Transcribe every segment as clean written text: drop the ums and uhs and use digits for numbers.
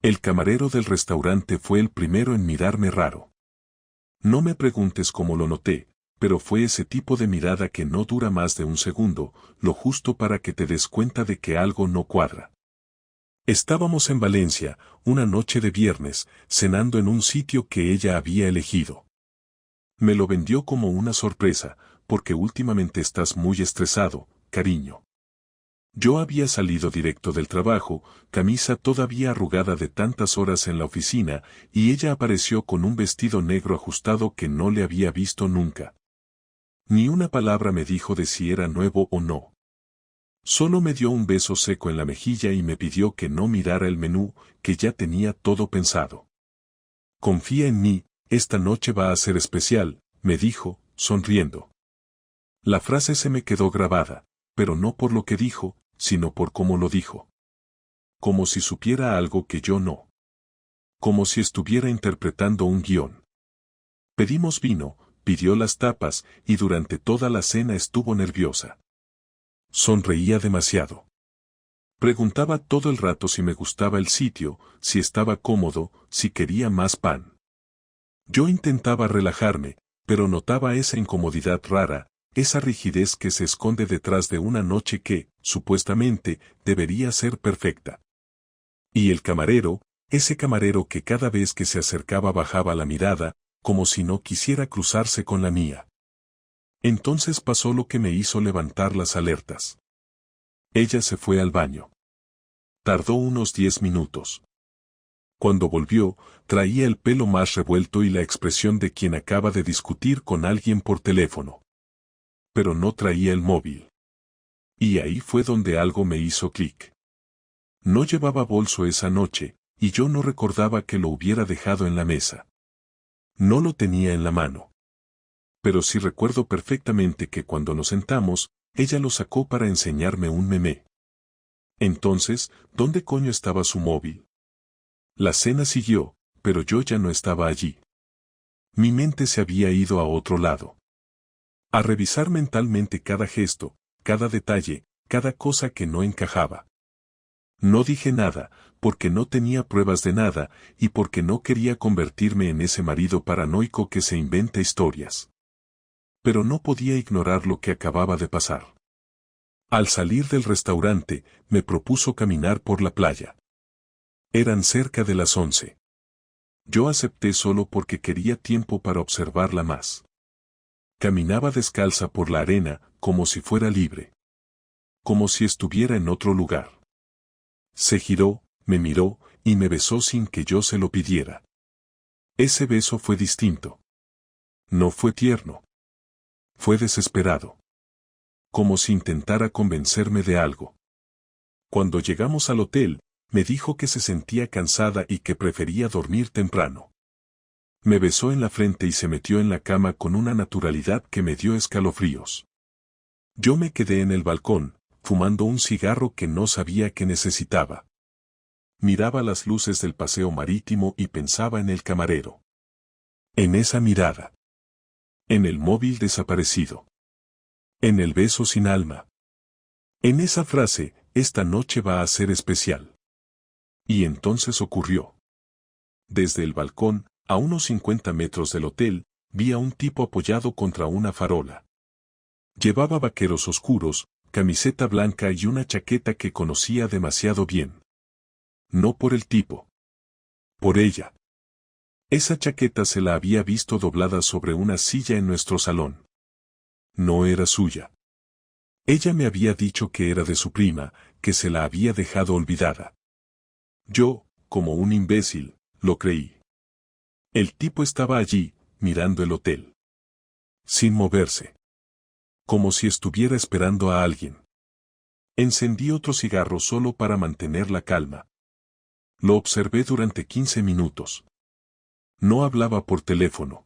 El camarero del restaurante fue el primero en mirarme raro. No me preguntes cómo lo noté, pero fue ese tipo de mirada que no dura más de un segundo, lo justo para que te des cuenta de que algo no cuadra. Estábamos en Valencia, una noche de viernes, cenando en un sitio que ella había elegido. Me lo vendió como una sorpresa, porque últimamente estás muy estresado, cariño. Yo había salido directo del trabajo, camisa todavía arrugada de tantas horas en la oficina, y ella apareció con un vestido negro ajustado que no le había visto nunca. Ni una palabra me dijo de si era nuevo o no. Solo me dio un beso seco en la mejilla y me pidió que no mirara el menú, que ya tenía todo pensado. Confía en mí, esta noche va a ser especial, me dijo, sonriendo. La frase se me quedó grabada, pero no por lo que dijo, sino por cómo lo dijo. Como si supiera algo que yo no. Como si estuviera interpretando un guión. Pedimos vino, pidió las tapas, y durante toda la cena estuvo nerviosa. Sonreía demasiado. Preguntaba todo el rato si me gustaba el sitio, si estaba cómodo, si quería más pan. Yo intentaba relajarme, pero notaba esa incomodidad rara, esa rigidez que se esconde detrás de una noche que, supuestamente, debería ser perfecta. Y el camarero, ese camarero que cada vez que se acercaba bajaba la mirada, como si no quisiera cruzarse con la mía. Entonces pasó lo que me hizo levantar las alertas. Ella se fue al baño. Tardó unos 10 minutos. Cuando volvió, traía el pelo más revuelto y la expresión de quien acaba de discutir con alguien por teléfono. Pero no traía el móvil. Y ahí fue donde algo me hizo clic. No llevaba bolso esa noche, y yo no recordaba que lo hubiera dejado en la mesa. No lo tenía en la mano. Pero sí recuerdo perfectamente que cuando nos sentamos, ella lo sacó para enseñarme un meme. Entonces, ¿dónde coño estaba su móvil? La cena siguió, pero yo ya no estaba allí. Mi mente se había ido a otro lado. A revisar mentalmente cada gesto, cada detalle, cada cosa que no encajaba. No dije nada, porque no tenía pruebas de nada, y porque no quería convertirme en ese marido paranoico que se inventa historias. Pero no podía ignorar lo que acababa de pasar. Al salir del restaurante, me propuso caminar por la playa. Eran cerca de las 11. Yo acepté solo porque quería tiempo para observarla más. Caminaba descalza por la arena, como si fuera libre. Como si estuviera en otro lugar. Se giró, me miró, y me besó sin que yo se lo pidiera. Ese beso fue distinto. No fue tierno. Fue desesperado. Como si intentara convencerme de algo. Cuando llegamos al hotel, me dijo que se sentía cansada y que prefería dormir temprano. Me besó en la frente y se metió en la cama con una naturalidad que me dio escalofríos. Yo me quedé en el balcón, fumando un cigarro que no sabía que necesitaba. Miraba las luces del paseo marítimo y pensaba en el camarero. En esa mirada. En el móvil desaparecido. En el beso sin alma. En esa frase, esta noche va a ser especial. Y entonces ocurrió. Desde el balcón, a unos 50 metros del hotel, vi a un tipo apoyado contra una farola. Llevaba vaqueros oscuros, camiseta blanca y una chaqueta que conocía demasiado bien. No por el tipo. Por ella. Esa chaqueta se la había visto doblada sobre una silla en nuestro salón. No era suya. Ella me había dicho que era de su prima, que se la había dejado olvidada. Yo, como un imbécil, lo creí. El tipo estaba allí, mirando el hotel. Sin moverse. Como si estuviera esperando a alguien. Encendí otro cigarro solo para mantener la calma. Lo observé durante 15 minutos. No hablaba por teléfono.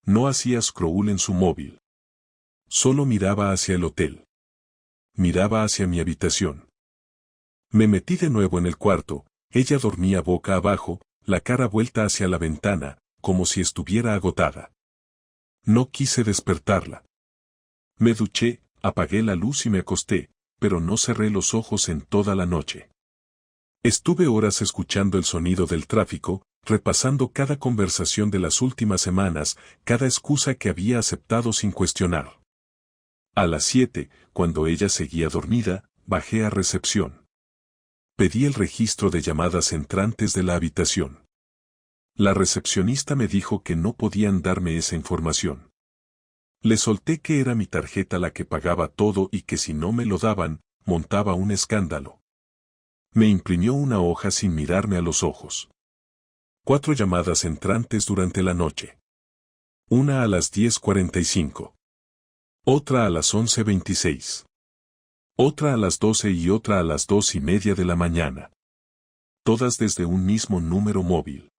No hacía scroll en su móvil. Solo miraba hacia el hotel. Miraba hacia mi habitación. Me metí de nuevo en el cuarto, ella dormía boca abajo, la cara vuelta hacia la ventana, como si estuviera agotada. No quise despertarla. Me duché, apagué la luz y me acosté, pero no cerré los ojos en toda la noche. Estuve horas escuchando el sonido del tráfico, repasando cada conversación de las últimas semanas, cada excusa que había aceptado sin cuestionar. A las 7, cuando ella seguía dormida, bajé a recepción. Pedí el registro de llamadas entrantes de la habitación. La recepcionista me dijo que no podían darme esa información. Le solté que era mi tarjeta la que pagaba todo y que si no me lo daban, montaba un escándalo. Me imprimió una hoja sin mirarme a los ojos. 4 llamadas entrantes durante la noche. Una a las 10:45. Otra a las 11:26. Otra a las 12 y otra a las 2:30 de la mañana. Todas desde un mismo número móvil.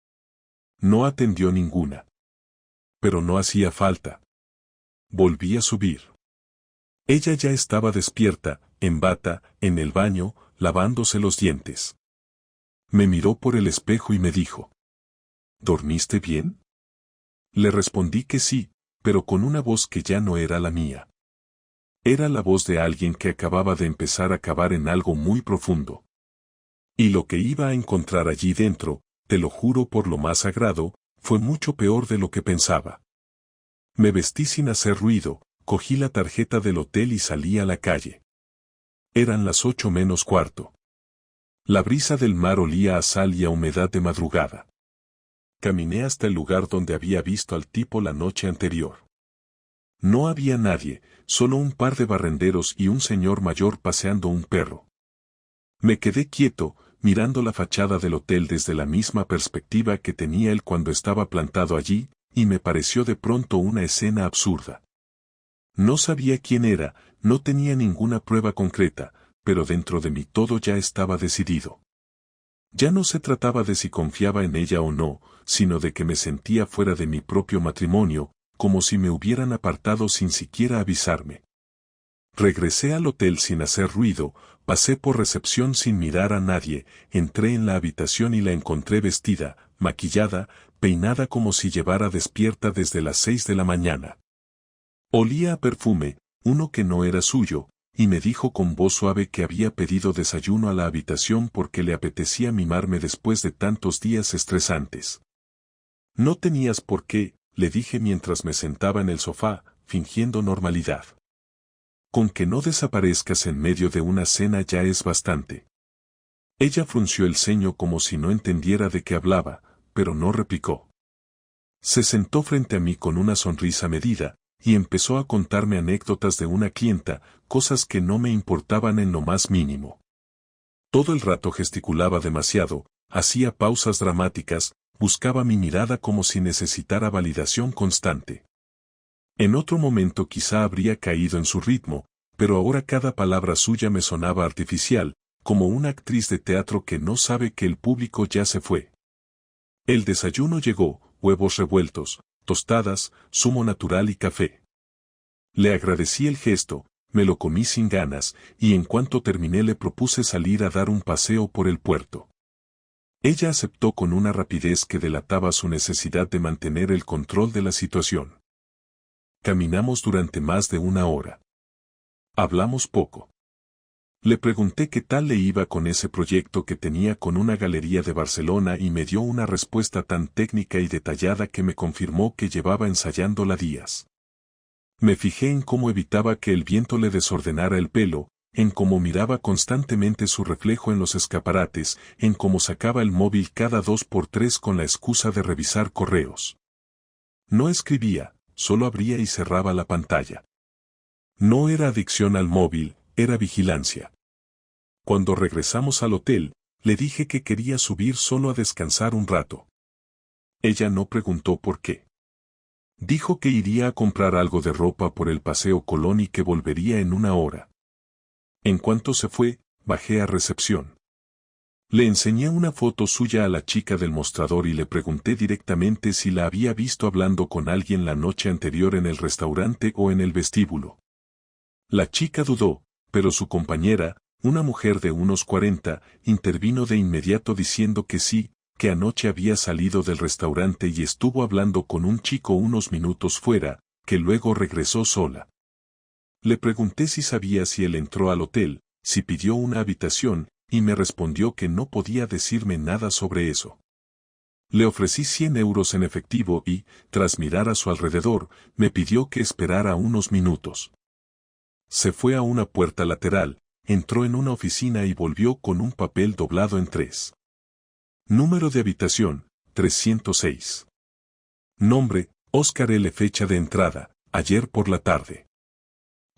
No atendió ninguna. Pero no hacía falta. Volví a subir. Ella ya estaba despierta, en bata, en el baño, lavándose los dientes. Me miró por el espejo y me dijo: ¿dormiste bien? Le respondí que sí, pero con una voz que ya no era la mía. Era la voz de alguien que acababa de empezar a cavar en algo muy profundo. Y lo que iba a encontrar allí dentro, te lo juro por lo más sagrado, fue mucho peor de lo que pensaba. Me vestí sin hacer ruido, cogí la tarjeta del hotel y salí a la calle. Eran las 8 menos cuarto. La brisa del mar olía a sal y a humedad de madrugada. Caminé hasta el lugar donde había visto al tipo la noche anterior. No había nadie, solo un par de barrenderos y un señor mayor paseando un perro. Me quedé quieto, mirando la fachada del hotel desde la misma perspectiva que tenía él cuando estaba plantado allí, y me pareció de pronto una escena absurda. No sabía quién era, no tenía ninguna prueba concreta, pero dentro de mí todo ya estaba decidido. Ya no se trataba de si confiaba en ella o no, sino de que me sentía fuera de mi propio matrimonio, como si me hubieran apartado sin siquiera avisarme. Regresé al hotel sin hacer ruido, pasé por recepción sin mirar a nadie, entré en la habitación y la encontré vestida, maquillada, peinada como si llevara despierta desde las 6 de la mañana. Olía a perfume, uno que no era suyo, y me dijo con voz suave que había pedido desayuno a la habitación porque le apetecía mimarme después de tantos días estresantes. No tenías por qué, le dije mientras me sentaba en el sofá, fingiendo normalidad. Con que no desaparezcas en medio de una cena ya es bastante. Ella frunció el ceño como si no entendiera de qué hablaba, pero no replicó. Se sentó frente a mí con una sonrisa medida, y empezó a contarme anécdotas de una clienta, cosas que no me importaban en lo más mínimo. Todo el rato gesticulaba demasiado, hacía pausas dramáticas, buscaba mi mirada como si necesitara validación constante. En otro momento quizá habría caído en su ritmo, pero ahora cada palabra suya me sonaba artificial, como una actriz de teatro que no sabe que el público ya se fue. El desayuno llegó, huevos revueltos, tostadas, zumo natural y café. Le agradecí el gesto, me lo comí sin ganas, y en cuanto terminé le propuse salir a dar un paseo por el puerto. Ella aceptó con una rapidez que delataba su necesidad de mantener el control de la situación. Caminamos durante más de una hora. Hablamos poco. Le pregunté qué tal le iba con ese proyecto que tenía con una galería de Barcelona y me dio una respuesta tan técnica y detallada que me confirmó que llevaba ensayándola días. Me fijé en cómo evitaba que el viento le desordenara el pelo, en cómo miraba constantemente su reflejo en los escaparates, en cómo sacaba el móvil cada 2 por 3 con la excusa de revisar correos. No escribía, solo abría y cerraba la pantalla. No era adicción al móvil, era vigilancia. Cuando regresamos al hotel, le dije que quería subir solo a descansar un rato. Ella no preguntó por qué. Dijo que iría a comprar algo de ropa por el Paseo Colón y que volvería en una hora. En cuanto se fue, bajé a recepción. Le enseñé una foto suya a la chica del mostrador y le pregunté directamente si la había visto hablando con alguien la noche anterior en el restaurante o en el vestíbulo. La chica dudó, pero su compañera, una mujer de unos 40, intervino de inmediato diciendo que sí, que anoche había salido del restaurante y estuvo hablando con un chico unos minutos fuera, que luego regresó sola. Le pregunté si sabía si él entró al hotel, si pidió una habitación, y me respondió que no podía decirme nada sobre eso. Le ofrecí 100 euros en efectivo y, tras mirar a su alrededor, me pidió que esperara unos minutos. Se fue a una puerta lateral, entró en una oficina y volvió con un papel doblado en 3. Número de habitación, 306. Nombre, Óscar L. Fecha de entrada, ayer por la tarde.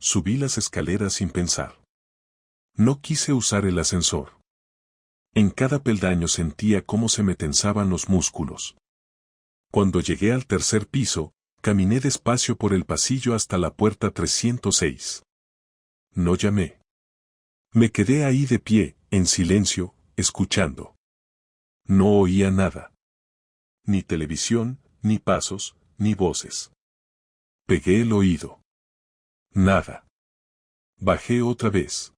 Subí las escaleras sin pensar. No quise usar el ascensor. En cada peldaño sentía cómo se me tensaban los músculos. Cuando llegué al tercer piso, caminé despacio por el pasillo hasta la puerta 306. No llamé. Me quedé ahí de pie, en silencio, escuchando. No oía nada. Ni televisión, ni pasos, ni voces. Pegué el oído. Nada. Bajé otra vez.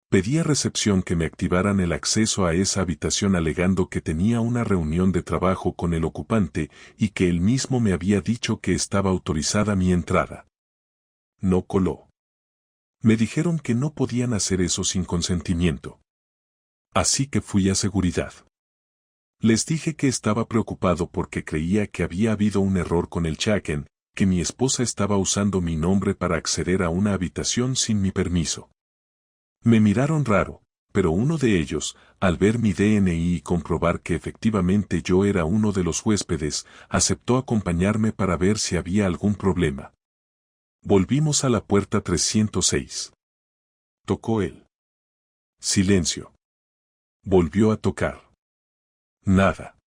Pedí a recepción que me activaran el acceso a esa habitación alegando que tenía una reunión de trabajo con el ocupante y que él mismo me había dicho que estaba autorizada mi entrada. No coló. Me dijeron que no podían hacer eso sin consentimiento. Así que fui a seguridad. Les dije que estaba preocupado porque creía que había habido un error con el check-in, que mi esposa estaba usando mi nombre para acceder a una habitación sin mi permiso. Me miraron raro, pero uno de ellos, al ver mi DNI y comprobar que efectivamente yo era uno de los huéspedes, aceptó acompañarme para ver si había algún problema. Volvimos a la puerta 306. Tocó él. Silencio. Volvió a tocar. Nada.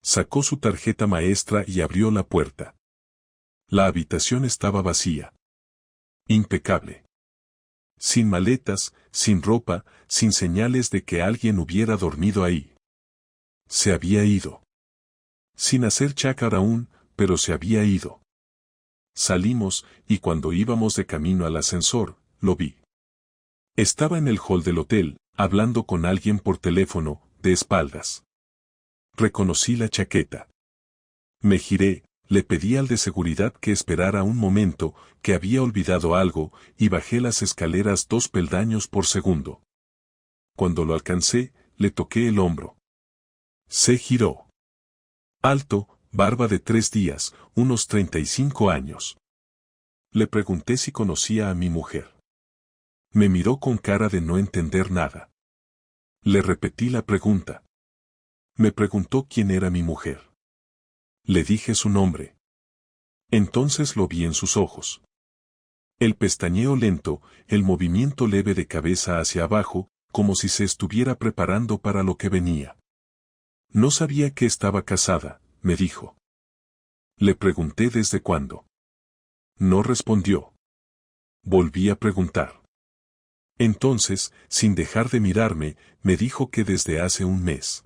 Sacó su tarjeta maestra y abrió la puerta. La habitación estaba vacía. Impecable. Sin maletas, sin ropa, sin señales de que alguien hubiera dormido ahí. Se había ido. Sin hacer chácara aún, pero se había ido. Salimos, y cuando íbamos de camino al ascensor, lo vi. Estaba en el hall del hotel, hablando con alguien por teléfono, de espaldas. Reconocí la chaqueta. Me giré, le pedí al de seguridad que esperara un momento, que había olvidado algo, y bajé las escaleras 2 peldaños por segundo. Cuando lo alcancé, le toqué el hombro. Se giró. Alto, barba de 3 días, unos 35 años. Le pregunté si conocía a mi mujer. Me miró con cara de no entender nada. Le repetí la pregunta. Me preguntó quién era mi mujer. Le dije su nombre. Entonces lo vi en sus ojos. El pestañeo lento, el movimiento leve de cabeza hacia abajo, como si se estuviera preparando para lo que venía. No sabía que estaba casada, me dijo. Le pregunté desde cuándo. No respondió. Volví a preguntar. Entonces, sin dejar de mirarme, me dijo que desde hace un mes.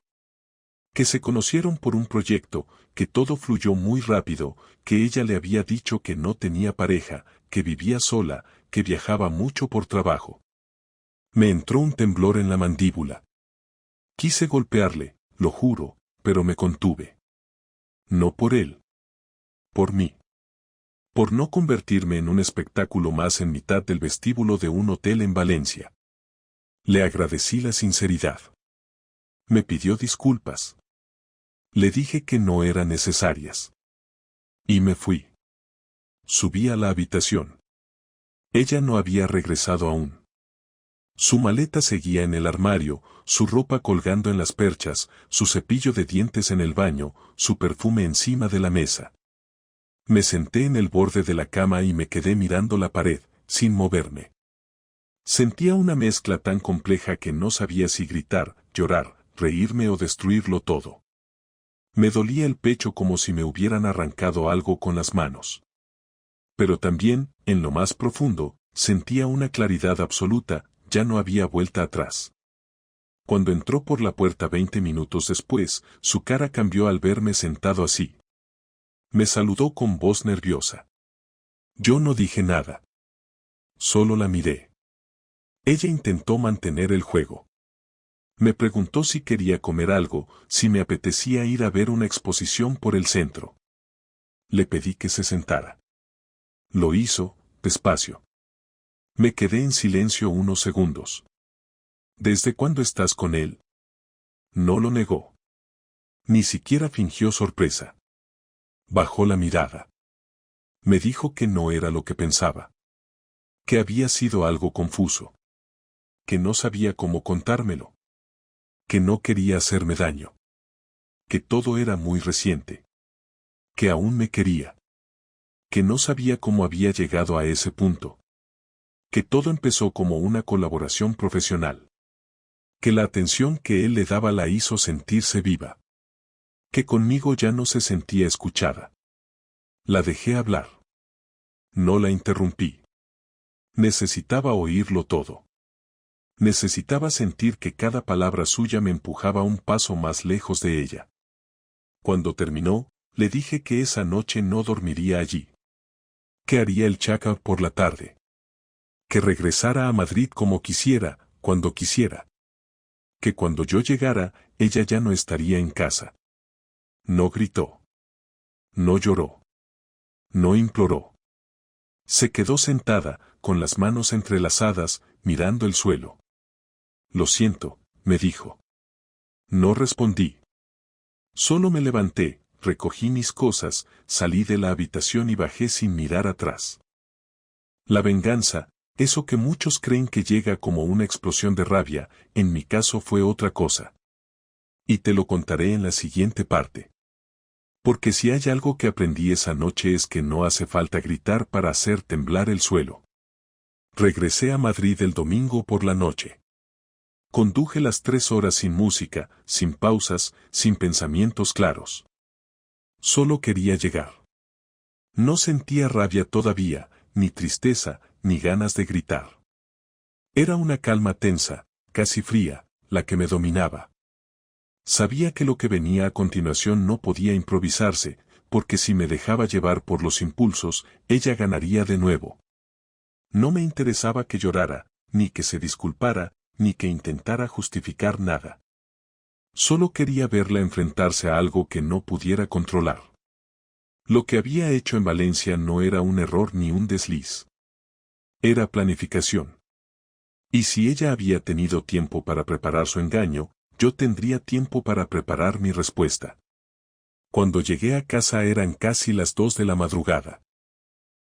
Que se conocieron por un proyecto, que todo fluyó muy rápido, que ella le había dicho que no tenía pareja, que vivía sola, que viajaba mucho por trabajo. Me entró un temblor en la mandíbula. Quise golpearle, lo juro, pero me contuve. No por él. Por mí. Por no convertirme en un espectáculo más en mitad del vestíbulo de un hotel en Valencia. Le agradecí la sinceridad. Me pidió disculpas. Le dije que no eran necesarias. Y me fui. Subí a la habitación. Ella no había regresado aún. Su maleta seguía en el armario, su ropa colgando en las perchas, su cepillo de dientes en el baño, su perfume encima de la mesa. Me senté en el borde de la cama y me quedé mirando la pared, sin moverme. Sentía una mezcla tan compleja que no sabía si gritar, llorar, reírme o destruirlo todo. Me dolía el pecho como si me hubieran arrancado algo con las manos. Pero también, en lo más profundo, sentía una claridad absoluta, ya no había vuelta atrás. Cuando entró por la puerta 20 minutos después, su cara cambió al verme sentado así. Me saludó con voz nerviosa. Yo no dije nada. Solo la miré. Ella intentó mantener el juego. Me preguntó si quería comer algo, si me apetecía ir a ver una exposición por el centro. Le pedí que se sentara. Lo hizo, despacio. Me quedé en silencio unos segundos. ¿Desde cuándo estás con él? No lo negó. Ni siquiera fingió sorpresa. Bajó la mirada. Me dijo que no era lo que pensaba. Que había sido algo confuso. Que no sabía cómo contármelo. Que no quería hacerme daño. Que todo era muy reciente. Que aún me quería. Que no sabía cómo había llegado a ese punto. Que todo empezó como una colaboración profesional. Que la atención que él le daba la hizo sentirse viva. Que conmigo ya no se sentía escuchada. La dejé hablar. No la interrumpí. Necesitaba oírlo todo. Necesitaba sentir que cada palabra suya me empujaba un paso más lejos de ella. Cuando terminó, le dije que esa noche no dormiría allí. Que haría el check-out por la tarde. Que regresara a Madrid como quisiera, cuando quisiera. Que cuando yo llegara, ella ya no estaría en casa. No gritó. No lloró. No imploró. Se quedó sentada, con las manos entrelazadas, mirando el suelo. Lo siento, me dijo. No respondí. Solo me levanté, recogí mis cosas, salí de la habitación y bajé sin mirar atrás. La venganza, eso que muchos creen que llega como una explosión de rabia, en mi caso fue otra cosa. Y te lo contaré en la siguiente parte. Porque si hay algo que aprendí esa noche es que no hace falta gritar para hacer temblar el suelo. Regresé a Madrid el domingo por la noche. Conduje las 3 horas sin música, sin pausas, sin pensamientos claros. Solo quería llegar. No sentía rabia todavía, ni tristeza, ni ganas de gritar. Era una calma tensa, casi fría, la que me dominaba. Sabía que lo que venía a continuación no podía improvisarse, porque si me dejaba llevar por los impulsos, ella ganaría de nuevo. No me interesaba que llorara, ni que se disculpara, ni que intentara justificar nada. Solo quería verla enfrentarse a algo que no pudiera controlar. Lo que había hecho en Valencia no era un error ni un desliz. Era planificación. Y si ella había tenido tiempo para preparar su engaño, yo tendría tiempo para preparar mi respuesta. Cuando llegué a casa eran casi las 2 de la madrugada.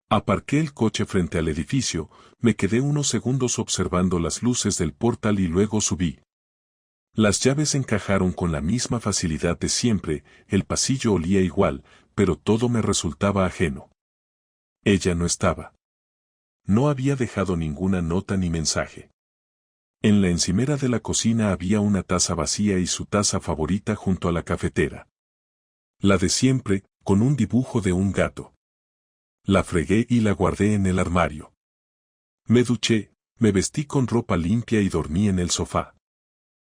Aparqué el coche frente al edificio, me quedé unos segundos observando las luces del portal y luego subí. Las llaves encajaron con la misma facilidad de siempre, el pasillo olía igual, pero todo me resultaba ajeno. Ella no estaba. No había dejado ninguna nota ni mensaje. En la encimera de la cocina había una taza vacía y su taza favorita junto a la cafetera. La de siempre, con un dibujo de un gato. La fregué y la guardé en el armario. Me duché, me vestí con ropa limpia y dormí en el sofá.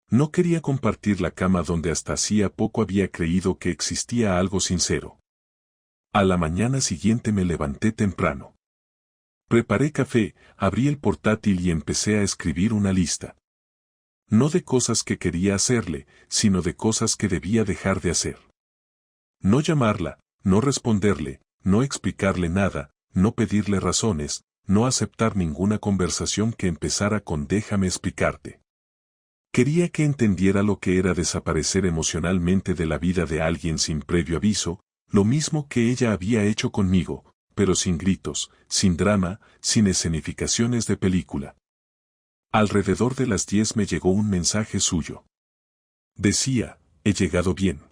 No quería compartir la cama donde hasta hacía poco había creído que existía algo sincero. A la mañana siguiente me levanté temprano. Preparé café, abrí el portátil y empecé a escribir una lista. No de cosas que quería hacerle, sino de cosas que debía dejar de hacer. No llamarla, no responderle, no explicarle nada, no pedirle razones, no aceptar ninguna conversación que empezara con déjame explicarte. Quería que entendiera lo que era desaparecer emocionalmente de la vida de alguien sin previo aviso, lo mismo que ella había hecho conmigo, pero sin gritos, sin drama, sin escenificaciones de película. Alrededor de las 10 me llegó un mensaje suyo. Decía, he llegado bien.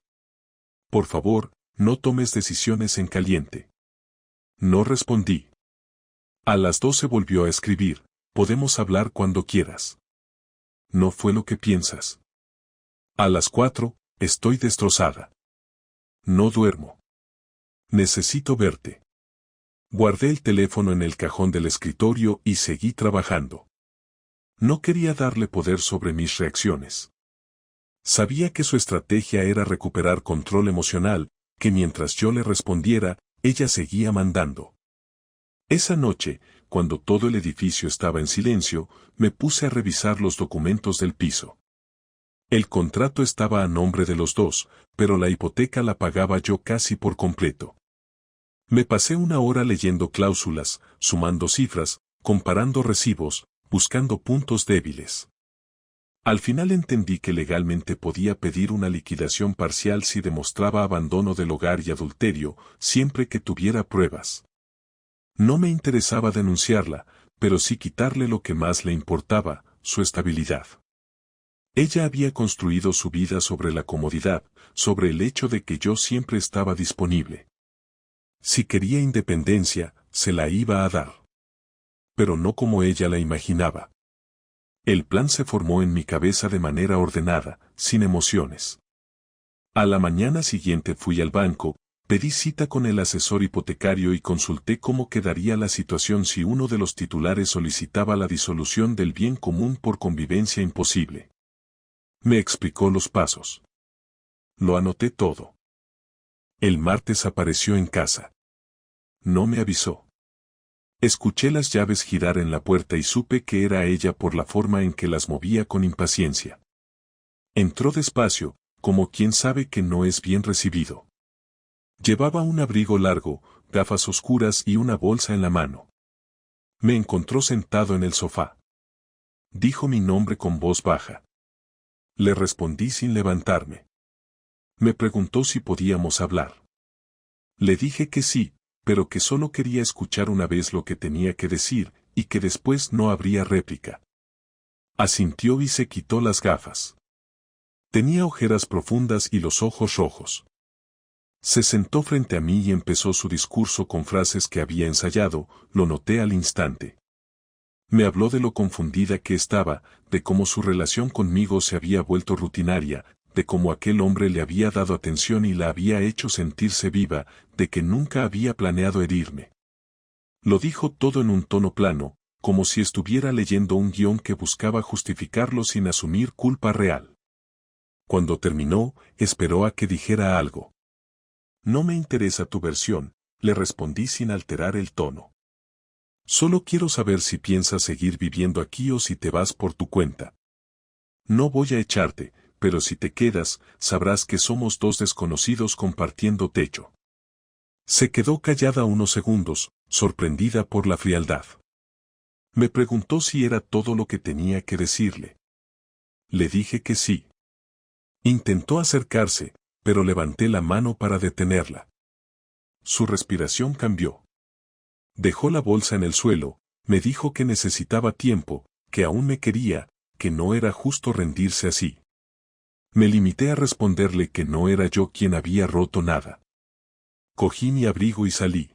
Por favor, no tomes decisiones en caliente. No respondí. A las 12 volvió a escribir, podemos hablar cuando quieras. No fue lo que piensas. A las 4, estoy destrozada. No duermo. Necesito verte. Guardé el teléfono en el cajón del escritorio y seguí trabajando. No quería darle poder sobre mis reacciones. Sabía que su estrategia era recuperar control emocional, que mientras yo le respondiera, ella seguía mandando. Esa noche, cuando todo el edificio estaba en silencio, me puse a revisar los documentos del piso. El contrato estaba a nombre de los dos, pero la hipoteca la pagaba yo casi por completo. Me pasé una hora leyendo cláusulas, sumando cifras, comparando recibos, buscando puntos débiles. Al final entendí que legalmente podía pedir una liquidación parcial si demostraba abandono del hogar y adulterio, siempre que tuviera pruebas. No me interesaba denunciarla, pero sí quitarle lo que más le importaba, su estabilidad. Ella había construido su vida sobre la comodidad, sobre el hecho de que yo siempre estaba disponible. Si quería independencia, se la iba a dar. Pero no como ella la imaginaba. El plan se formó en mi cabeza de manera ordenada, sin emociones. A la mañana siguiente fui al banco, pedí cita con el asesor hipotecario y consulté cómo quedaría la situación si uno de los titulares solicitaba la disolución del bien común por convivencia imposible. Me explicó los pasos. Lo anoté todo. El martes apareció en casa. No me avisó. Escuché las llaves girar en la puerta y supe que era ella por la forma en que las movía con impaciencia. Entró despacio, como quien sabe que no es bien recibido. Llevaba un abrigo largo, gafas oscuras y una bolsa en la mano. Me encontró sentado en el sofá. Dijo mi nombre con voz baja. Le respondí sin levantarme. Me preguntó si podíamos hablar. Le dije que sí, pero que solo quería escuchar una vez lo que tenía que decir, y que después no habría réplica. Asintió y se quitó las gafas. Tenía ojeras profundas y los ojos rojos. Se sentó frente a mí y empezó su discurso con frases que había ensayado, lo noté al instante. Me habló de lo confundida que estaba, de cómo su relación conmigo se había vuelto rutinaria, de cómo aquel hombre le había dado atención y la había hecho sentirse viva, de que nunca había planeado herirme. Lo dijo todo en un tono plano, como si estuviera leyendo un guión que buscaba justificarlo sin asumir culpa real. Cuando terminó, esperó a que dijera algo. No me interesa tu versión, le respondí sin alterar el tono. Solo quiero saber si piensas seguir viviendo aquí o si te vas por tu cuenta. No voy a echarte, pero si te quedas, sabrás que somos dos desconocidos compartiendo techo. Se quedó callada unos segundos, sorprendida por la frialdad. Me preguntó si era todo lo que tenía que decirle. Le dije que sí. Intentó acercarse, pero levanté la mano para detenerla. Su respiración cambió. Dejó la bolsa en el suelo, me dijo que necesitaba tiempo, que aún me quería, que no era justo rendirse así. Me limité a responderle que no era yo quien había roto nada. Cogí mi abrigo y salí.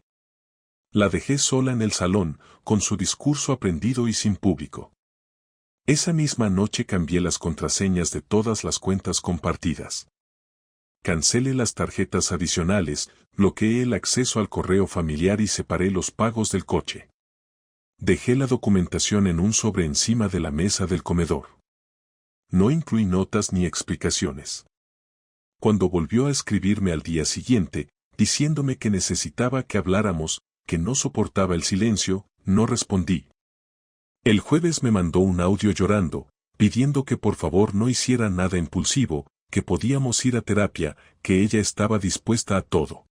La dejé sola en el salón, con su discurso aprendido y sin público. Esa misma noche cambié las contraseñas de todas las cuentas compartidas. Cancelé las tarjetas adicionales, bloqueé el acceso al correo familiar y separé los pagos del coche. Dejé la documentación en un sobre encima de la mesa del comedor. No incluí notas ni explicaciones. Cuando volvió a escribirme al día siguiente, diciéndome que necesitaba que habláramos, que no soportaba el silencio, no respondí. El jueves me mandó un audio llorando, pidiendo que por favor no hiciera nada impulsivo, que podíamos ir a terapia, que ella estaba dispuesta a todo.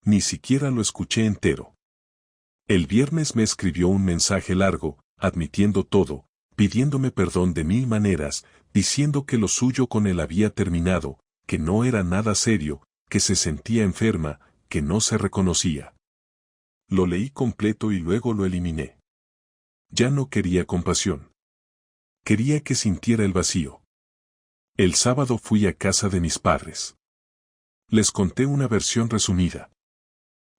Ni siquiera lo escuché entero. El viernes me escribió un mensaje largo, admitiendo todo, pidiéndome perdón de 1000 maneras, diciendo que lo suyo con él había terminado, que no era nada serio, que se sentía enferma, que no se reconocía. Lo leí completo y luego lo eliminé. Ya no quería compasión. Quería que sintiera el vacío. El sábado fui a casa de mis padres. Les conté una versión resumida.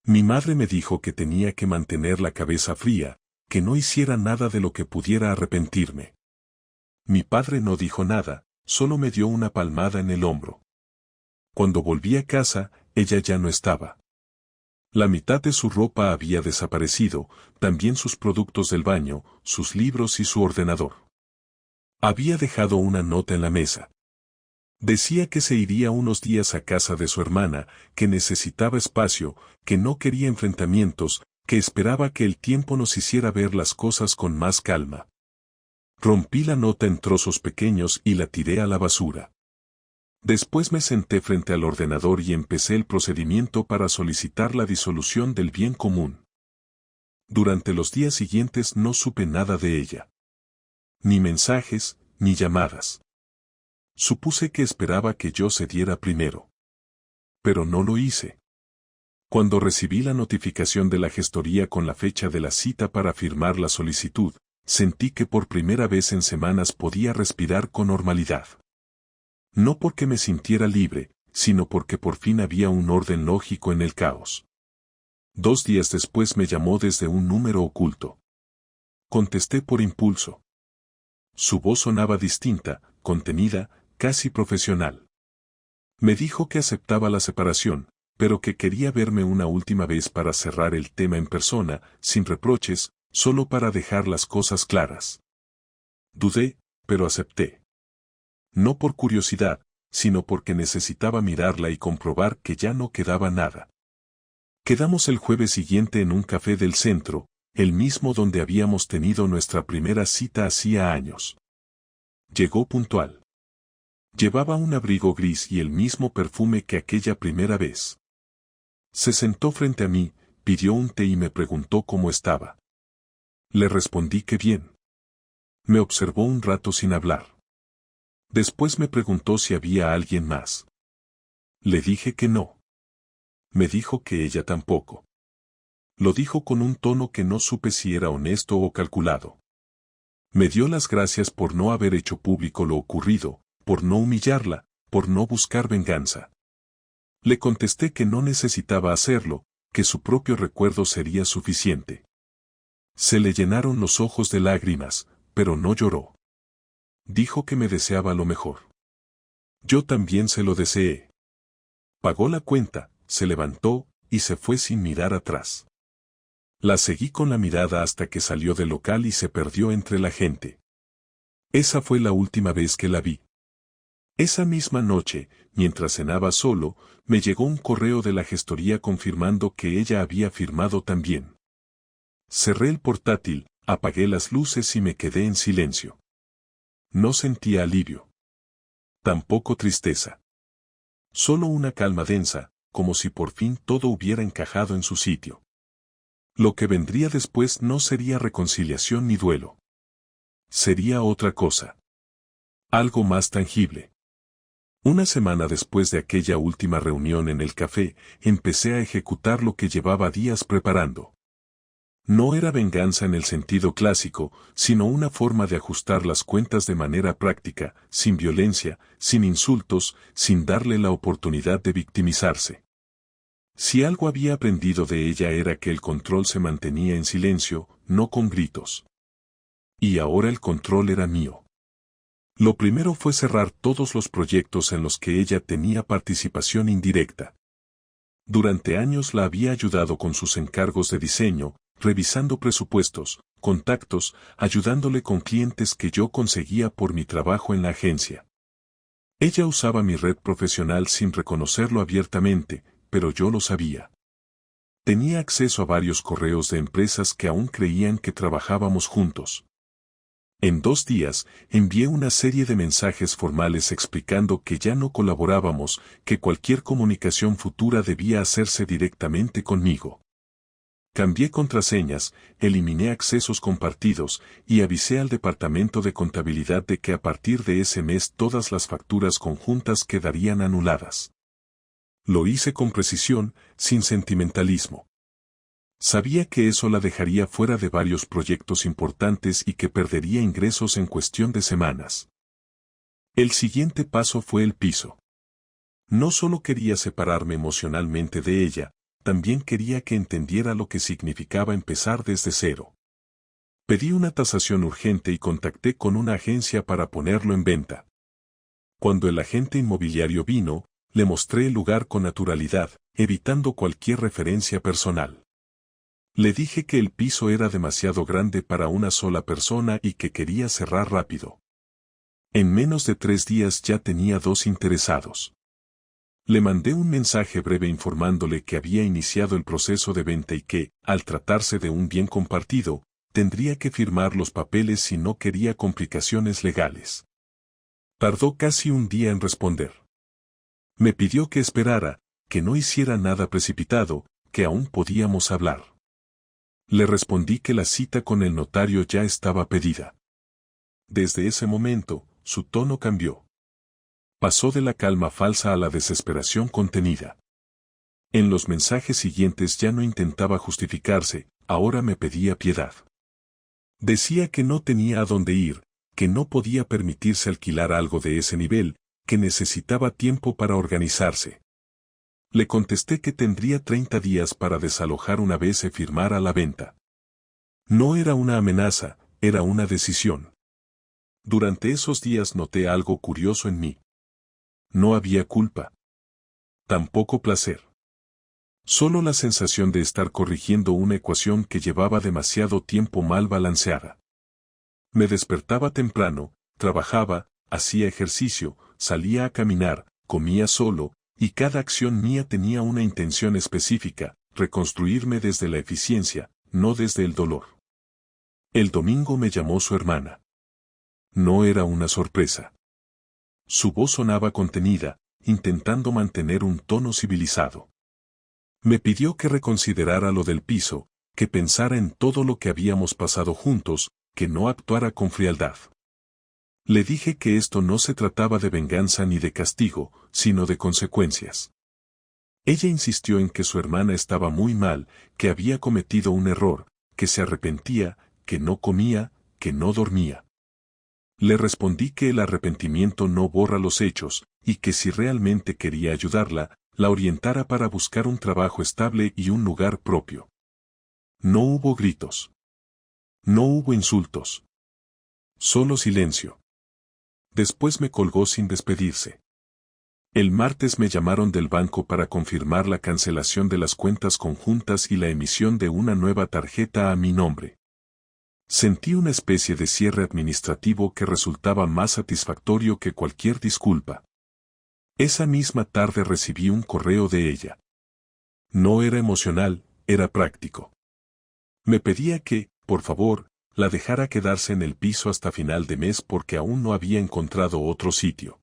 Mi madre me dijo que tenía que mantener la cabeza fría, que no hiciera nada de lo que pudiera arrepentirme. Mi padre no dijo nada, solo me dio una palmada en el hombro. Cuando volví a casa, ella ya no estaba. La mitad de su ropa había desaparecido, también sus productos del baño, sus libros y su ordenador. Había dejado una nota en la mesa. Decía que se iría unos días a casa de su hermana, que necesitaba espacio, que no quería enfrentamientos, que esperaba que el tiempo nos hiciera ver las cosas con más calma. Rompí la nota en trozos pequeños y la tiré a la basura. Después me senté frente al ordenador y empecé el procedimiento para solicitar la disolución del bien común. Durante los días siguientes no supe nada de ella. Ni mensajes, ni llamadas. Supuse que esperaba que yo cediera primero. Pero no lo hice. Cuando recibí la notificación de la gestoría con la fecha de la cita para firmar la solicitud, sentí que por primera vez en semanas podía respirar con normalidad. No porque me sintiera libre, sino porque por fin había un orden lógico en el caos. 2 días después me llamó desde un número oculto. Contesté por impulso. Su voz sonaba distinta, contenida, casi profesional. Me dijo que aceptaba la separación, pero que quería verme una última vez para cerrar el tema en persona, sin reproches, solo para dejar las cosas claras. Dudé, pero acepté. No por curiosidad, sino porque necesitaba mirarla y comprobar que ya no quedaba nada. Quedamos el jueves siguiente en un café del centro, el mismo donde habíamos tenido nuestra primera cita hacía años. Llegó puntual. Llevaba un abrigo gris y el mismo perfume que aquella primera vez. Se sentó frente a mí, pidió un té y me preguntó cómo estaba. Le respondí que bien. Me observó un rato sin hablar. Después me preguntó si había alguien más. Le dije que no. Me dijo que ella tampoco. Lo dijo con un tono que no supe si era honesto o calculado. Me dio las gracias por no haber hecho público lo ocurrido, por no humillarla, por no buscar venganza. Le contesté que no necesitaba hacerlo, que su propio recuerdo sería suficiente. Se le llenaron los ojos de lágrimas, pero no lloró. Dijo que me deseaba lo mejor. Yo también se lo deseé. Pagó la cuenta, se levantó, y se fue sin mirar atrás. La seguí con la mirada hasta que salió del local y se perdió entre la gente. Esa fue la última vez que la vi. Esa misma noche, mientras cenaba solo, me llegó un correo de la gestoría confirmando que ella había firmado también. Cerré el portátil, apagué las luces y me quedé en silencio. No sentía alivio. Tampoco tristeza. Solo una calma densa, como si por fin todo hubiera encajado en su sitio. Lo que vendría después no sería reconciliación ni duelo. Sería otra cosa. Algo más tangible. Una semana después de aquella última reunión en el café, empecé a ejecutar lo que llevaba días preparando. No era venganza en el sentido clásico, sino una forma de ajustar las cuentas de manera práctica, sin violencia, sin insultos, sin darle la oportunidad de victimizarse. Si algo había aprendido de ella era que el control se mantenía en silencio, no con gritos. Y ahora el control era mío. Lo primero fue cerrar todos los proyectos en los que ella tenía participación indirecta. Durante años la había ayudado con sus encargos de diseño, revisando presupuestos, contactos, ayudándole con clientes que yo conseguía por mi trabajo en la agencia. Ella usaba mi red profesional sin reconocerlo abiertamente, pero yo lo sabía. Tenía acceso a varios correos de empresas que aún creían que trabajábamos juntos. En 2 días, envié una serie de mensajes formales explicando que ya no colaborábamos, que cualquier comunicación futura debía hacerse directamente conmigo. Cambié contraseñas, eliminé accesos compartidos y avisé al departamento de contabilidad de que a partir de ese mes todas las facturas conjuntas quedarían anuladas. Lo hice con precisión, sin sentimentalismo. Sabía que eso la dejaría fuera de varios proyectos importantes y que perdería ingresos en cuestión de semanas. El siguiente paso fue el piso. No solo quería separarme emocionalmente de ella, también quería que entendiera lo que significaba empezar desde cero. Pedí una tasación urgente y contacté con una agencia para ponerlo en venta. Cuando el agente inmobiliario vino, le mostré el lugar con naturalidad, evitando cualquier referencia personal. Le dije que el piso era demasiado grande para una sola persona y que quería cerrar rápido. En menos de 3 días ya tenía 2 interesados. Le mandé un mensaje breve informándole que había iniciado el proceso de venta y que, al tratarse de un bien compartido, tendría que firmar los papeles si no quería complicaciones legales. Tardó casi un día en responder. Me pidió que esperara, que no hiciera nada precipitado, que aún podíamos hablar. Le respondí que la cita con el notario ya estaba pedida. Desde ese momento, su tono cambió. Pasó de la calma falsa a la desesperación contenida. En los mensajes siguientes ya no intentaba justificarse, ahora me pedía piedad. Decía que no tenía a dónde ir, que no podía permitirse alquilar algo de ese nivel, que necesitaba tiempo para organizarse. Le contesté que tendría 30 días para desalojar una vez se firmara la venta. No era una amenaza, era una decisión. Durante esos días noté algo curioso en mí. No había culpa. Tampoco placer. Solo la sensación de estar corrigiendo una ecuación que llevaba demasiado tiempo mal balanceada. Me despertaba temprano, trabajaba, hacía ejercicio, salía a caminar, comía solo, y cada acción mía tenía una intención específica, reconstruirme desde la eficiencia, no desde el dolor. El domingo me llamó su hermana. No era una sorpresa. Su voz sonaba contenida, intentando mantener un tono civilizado. Me pidió que reconsiderara lo del piso, que pensara en todo lo que habíamos pasado juntos, que no actuara con frialdad. Le dije que esto no se trataba de venganza ni de castigo, sino de consecuencias. Ella insistió en que su hermana estaba muy mal, que había cometido un error, que se arrepentía, que no comía, que no dormía. Le respondí que el arrepentimiento no borra los hechos, y que si realmente quería ayudarla, la orientara para buscar un trabajo estable y un lugar propio. No hubo gritos. No hubo insultos. Solo silencio. Después me colgó sin despedirse. El martes me llamaron del banco para confirmar la cancelación de las cuentas conjuntas y la emisión de una nueva tarjeta a mi nombre. Sentí una especie de cierre administrativo que resultaba más satisfactorio que cualquier disculpa. Esa misma tarde recibí un correo de ella. No era emocional, era práctico. Me pedía que, por favor, la dejara quedarse en el piso hasta final de mes porque aún no había encontrado otro sitio.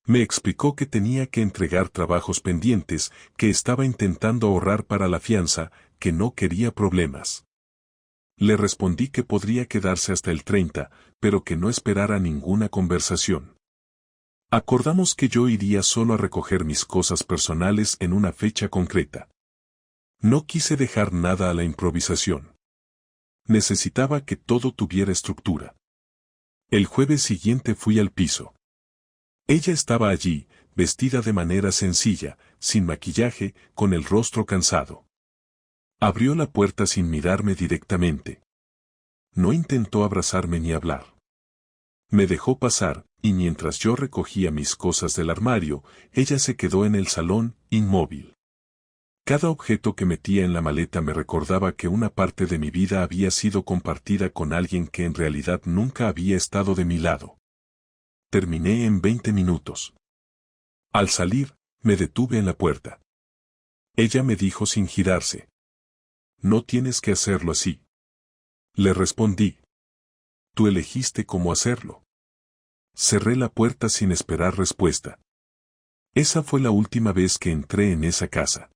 Me explicó que tenía que entregar trabajos pendientes, que estaba intentando ahorrar para la fianza, que no quería problemas. Le respondí que podría quedarse hasta el 30, pero que no esperara ninguna conversación. Acordamos que yo iría solo a recoger mis cosas personales en una fecha concreta. No quise dejar nada a la improvisación. Necesitaba que todo tuviera estructura. El jueves siguiente fui al piso. Ella estaba allí, vestida de manera sencilla, sin maquillaje, con el rostro cansado. Abrió la puerta sin mirarme directamente. No intentó abrazarme ni hablar. Me dejó pasar, y mientras yo recogía mis cosas del armario, ella se quedó en el salón, inmóvil. Cada objeto que metía en la maleta me recordaba que una parte de mi vida había sido compartida con alguien que en realidad nunca había estado de mi lado. Terminé en 20 minutos. Al salir, me detuve en la puerta. Ella me dijo sin girarse: «No tienes que hacerlo así». Le respondí: «Tú elegiste cómo hacerlo». Cerré la puerta sin esperar respuesta. Esa fue la última vez que entré en esa casa.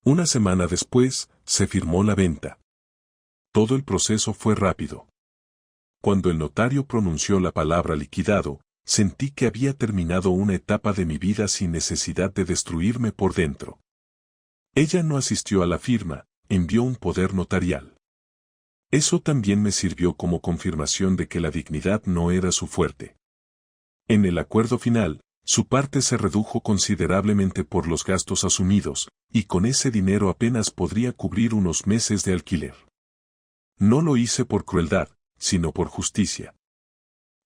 Una semana después, se firmó la venta. Todo el proceso fue rápido. Cuando el notario pronunció la palabra liquidado, sentí que había terminado una etapa de mi vida sin necesidad de destruirme por dentro. Ella no asistió a la firma, envió un poder notarial. Eso también me sirvió como confirmación de que la dignidad no era su fuerte. En el acuerdo final, su parte se redujo considerablemente por los gastos asumidos, y con ese dinero apenas podría cubrir unos meses de alquiler. No lo hice por crueldad, sino por justicia.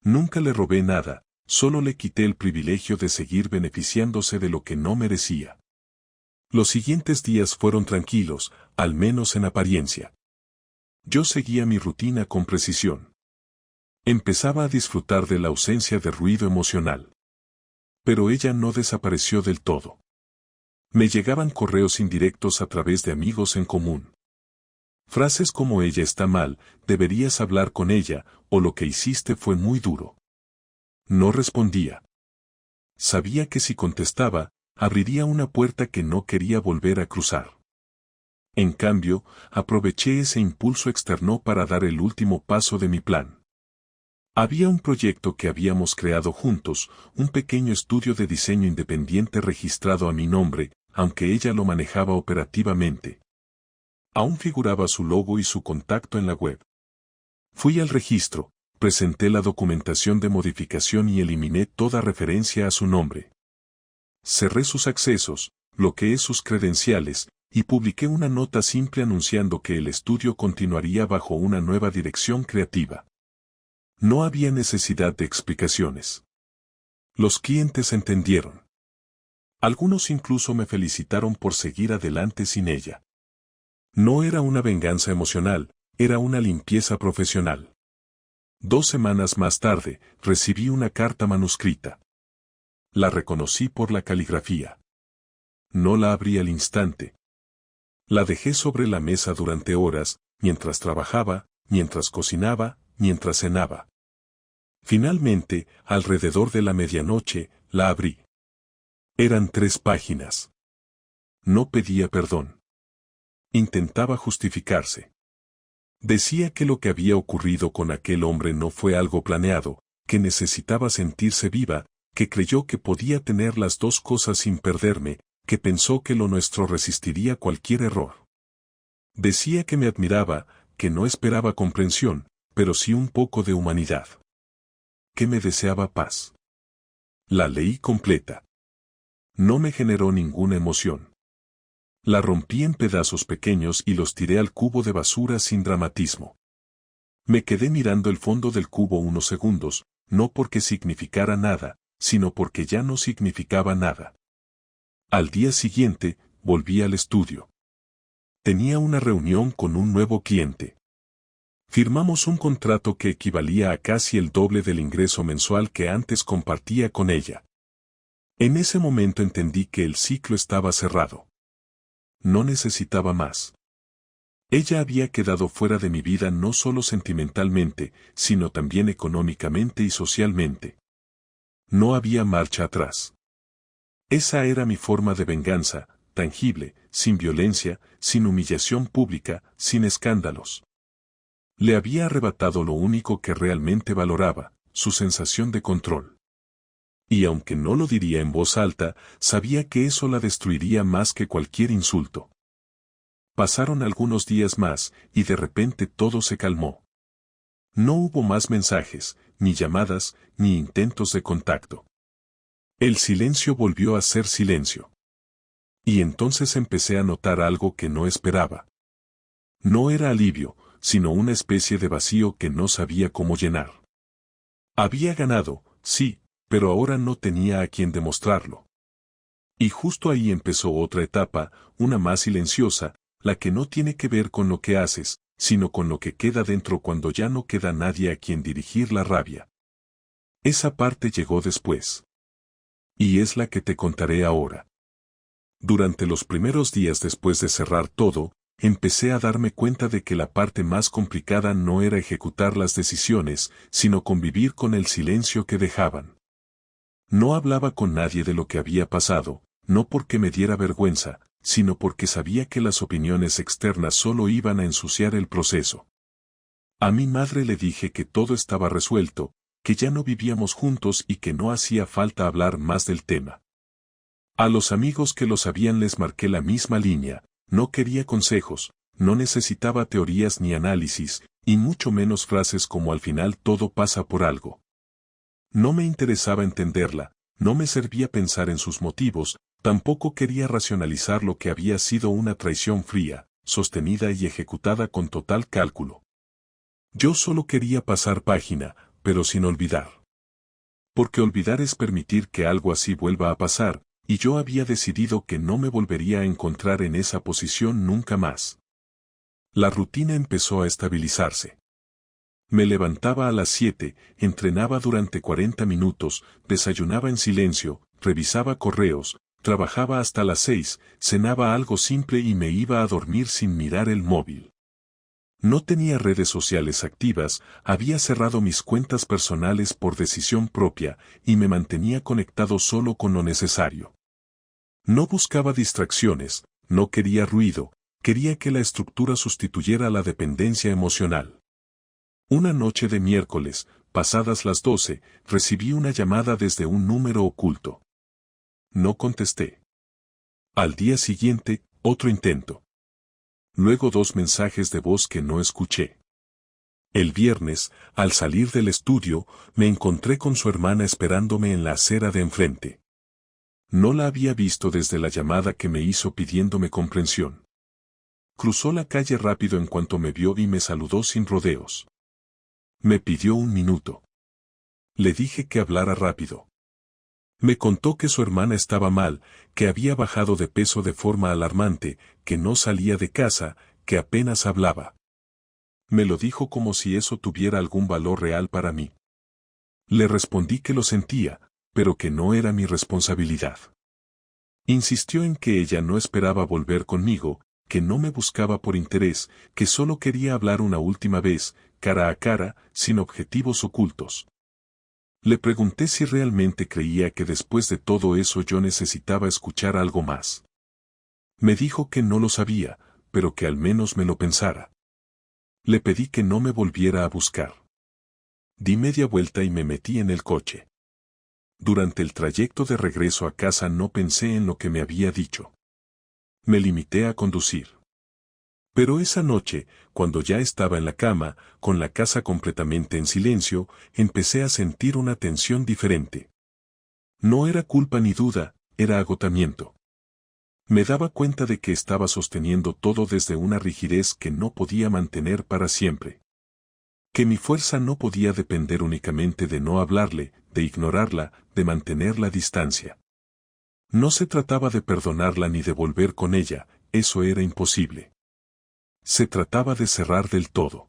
Nunca le robé nada, solo le quité el privilegio de seguir beneficiándose de lo que no merecía. Los siguientes días fueron tranquilos, al menos en apariencia. Yo seguía mi rutina con precisión. Empezaba a disfrutar de la ausencia de ruido emocional. Pero ella no desapareció del todo. Me llegaban correos indirectos a través de amigos en común. Frases como «ella está mal», «deberías hablar con ella», o «lo que hiciste fue muy duro». No respondía. Sabía que si contestaba, abriría una puerta que no quería volver a cruzar. En cambio, aproveché ese impulso externo para dar el último paso de mi plan. Había un proyecto que habíamos creado juntos, un pequeño estudio de diseño independiente registrado a mi nombre, aunque ella lo manejaba operativamente. Aún figuraba su logo y su contacto en la web. Fui al registro, presenté la documentación de modificación y eliminé toda referencia a su nombre. Cerré sus accesos, bloqueé sus credenciales, y publiqué una nota simple anunciando que el estudio continuaría bajo una nueva dirección creativa. No había necesidad de explicaciones. Los clientes entendieron. Algunos incluso me felicitaron por seguir adelante sin ella. No era una venganza emocional, era una limpieza profesional. 2 semanas más tarde, recibí una carta manuscrita. La reconocí por la caligrafía. No la abrí al instante. La dejé sobre la mesa durante horas, mientras trabajaba, mientras cocinaba, mientras cenaba. Finalmente, alrededor de la medianoche, la abrí. Eran 3 páginas. No pedía perdón. Intentaba justificarse. Decía que lo que había ocurrido con aquel hombre no fue algo planeado, que necesitaba sentirse viva, que creyó que podía tener las 2 cosas sin perderme, que pensó que lo nuestro resistiría cualquier error. Decía que me admiraba, que no esperaba comprensión, pero sí un poco de humanidad. Que me deseaba paz. La leí completa. No me generó ninguna emoción. La rompí en pedazos pequeños y los tiré al cubo de basura sin dramatismo. Me quedé mirando el fondo del cubo unos segundos, no porque significara nada, sino porque ya no significaba nada. Al día siguiente, volví al estudio. Tenía una reunión con un nuevo cliente. Firmamos un contrato que equivalía a casi el doble del ingreso mensual que antes compartía con ella. En ese momento entendí que el ciclo estaba cerrado. No necesitaba más. Ella había quedado fuera de mi vida no solo sentimentalmente, sino también económicamente y socialmente. No había marcha atrás. Esa era mi forma de venganza, tangible, sin violencia, sin humillación pública, sin escándalos. Le había arrebatado lo único que realmente valoraba, su sensación de control. Y aunque no lo diría en voz alta, sabía que eso la destruiría más que cualquier insulto. Pasaron algunos días más, y de repente todo se calmó. No hubo más mensajes, ni llamadas, ni intentos de contacto. El silencio volvió a ser silencio. Y entonces empecé a notar algo que no esperaba. No era alivio, sino una especie de vacío que no sabía cómo llenar. Había ganado, sí, pero ahora no tenía a quien demostrarlo. Y justo ahí empezó otra etapa, una más silenciosa, la que no tiene que ver con lo que haces, sino con lo que queda dentro cuando ya no queda nadie a quien dirigir la rabia. Esa parte llegó después. Y es la que te contaré ahora. Durante los primeros días después de cerrar todo, empecé a darme cuenta de que la parte más complicada no era ejecutar las decisiones, sino convivir con el silencio que dejaban. No hablaba con nadie de lo que había pasado, no porque me diera vergüenza, sino porque sabía que las opiniones externas solo iban a ensuciar el proceso. A mi madre le dije que todo estaba resuelto, que ya no vivíamos juntos y que no hacía falta hablar más del tema. A los amigos que lo sabían les marqué la misma línea, no quería consejos, no necesitaba teorías ni análisis, y mucho menos frases como al final todo pasa por algo. No me interesaba entenderla, no me servía pensar en sus motivos, tampoco quería racionalizar lo que había sido una traición fría, sostenida y ejecutada con total cálculo. Yo solo quería pasar página, pero sin olvidar. Porque olvidar es permitir que algo así vuelva a pasar, y yo había decidido que no me volvería a encontrar en esa posición nunca más. La rutina empezó a estabilizarse. Me levantaba a las 7, entrenaba durante 40 minutos, desayunaba en silencio, revisaba correos, trabajaba hasta las 6, cenaba algo simple y me iba a dormir sin mirar el móvil. No tenía redes sociales activas, había cerrado mis cuentas personales por decisión propia y me mantenía conectado solo con lo necesario. No buscaba distracciones, no quería ruido, quería que la estructura sustituyera la dependencia emocional. Una noche de miércoles, pasadas las 12, recibí una llamada desde un número oculto. No contesté. Al día siguiente, otro intento. Luego 2 mensajes de voz que no escuché. El viernes, al salir del estudio, me encontré con su hermana esperándome en la acera de enfrente. No la había visto desde la llamada que me hizo pidiéndome comprensión. Cruzó la calle rápido en cuanto me vio y me saludó sin rodeos. Me pidió 1 minuto. Le dije que hablara rápido. Me contó que su hermana estaba mal, que había bajado de peso de forma alarmante, que no salía de casa, que apenas hablaba. Me lo dijo como si eso tuviera algún valor real para mí. Le respondí que lo sentía, pero que no era mi responsabilidad. Insistió en que ella no esperaba volver conmigo, que no me buscaba por interés, que solo quería hablar una última vez, cara a cara, sin objetivos ocultos. Le pregunté si realmente creía que después de todo eso yo necesitaba escuchar algo más. Me dijo que no lo sabía, pero que al menos me lo pensara. Le pedí que no me volviera a buscar. Di media vuelta y me metí en el coche. Durante el trayecto de regreso a casa no pensé en lo que me había dicho. Me limité a conducir. Pero esa noche, cuando ya estaba en la cama, con la casa completamente en silencio, empecé a sentir una tensión diferente. No era culpa ni duda, era agotamiento. Me daba cuenta de que estaba sosteniendo todo desde una rigidez que no podía mantener para siempre. Que mi fuerza no podía depender únicamente de no hablarle, de ignorarla, de mantener la distancia. No se trataba de perdonarla ni de volver con ella, eso era imposible. Se trataba de cerrar del todo.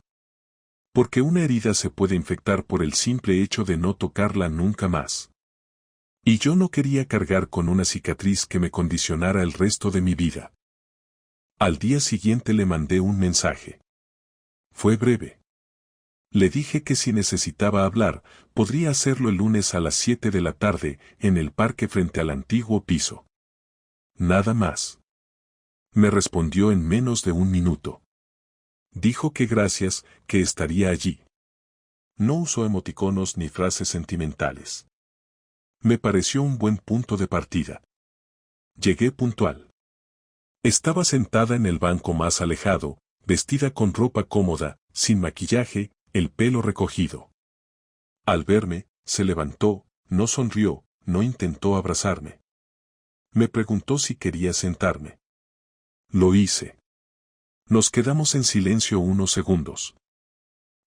Porque una herida se puede infectar por el simple hecho de no tocarla nunca más. Y yo no quería cargar con una cicatriz que me condicionara el resto de mi vida. Al día siguiente le mandé un mensaje. Fue breve. Le dije que si necesitaba hablar, podría hacerlo el lunes a las 7 de la tarde, en el parque frente al antiguo piso. Nada más. Me respondió en menos de 1 minuto. Dijo que gracias, que estaría allí. No usó emoticonos ni frases sentimentales. Me pareció un buen punto de partida. Llegué puntual. Estaba sentada en el banco más alejado, vestida con ropa cómoda, sin maquillaje, el pelo recogido. Al verme, se levantó, no sonrió, no intentó abrazarme. Me preguntó si quería sentarme. Lo hice. Nos quedamos en silencio unos segundos.